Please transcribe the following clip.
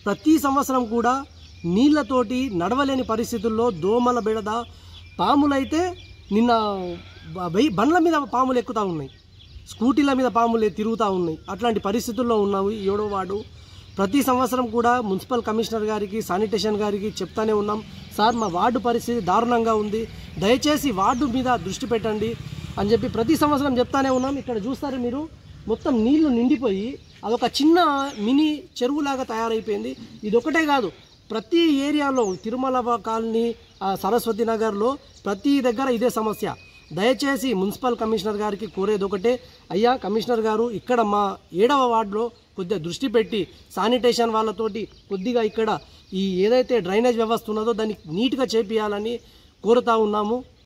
ప్రతి సంవత్సరం కూడా నీళ్లతోటి నడవలేని పరిస్థితుల్లో దోమల బెడద, పాములైతే నిన్న బండ్ల మీద పాములు ఎక్కుతూ ఉన్నాయి, స్కూటీల మీద పాములు తిరుగుతూ ఉన్నాయి. అట్లాంటి పరిస్థితుల్లో ఉన్నాము. 7వ వార్డు ప్రతి సంవత్సరం కూడా మున్సిపల్ కమిషనర్ గారికి, శానిటేషన్ గారికి చెప్తానే ఉన్నాం, సార్ మా వార్డు పరిస్థితి దారుణంగా ఉంది, దయచేసి వార్డు మీద దృష్టి పెట్టండి అని చెప్పి ప్రతి సంవత్సరం చెప్తానే ఉన్నాం. ఇక్కడ చూస్తారు మీరు, మొత్తం నీళ్లు నిండిపోయి అదొక చిన్న మినీ చెరువులాగా తయారైపోయింది. ఇది ఒకటే కాదు, ప్రతి ఏరియాలో తిరుమల కాలనీ, సరస్వతి నగర్లో ప్రతి దగ్గర ఇదే సమస్య. దయచేసి మున్సిపల్ కమిషనర్ గారికి కోరేది ఒకటే, అయ్యా కమిషనర్ గారు ఇక్కడ మా 7వ వార్డులో కొద్దిగా దృష్టి పెట్టి శానిటేషన్ వాళ్ళతోటి కొద్దిగా ఇక్కడ ఈ ఏదైతే డ్రైనేజ్ వ్యవస్థ ఉన్నదో దాన్ని నీట్గా చేపియాలని కోరుతా ఉన్నాము.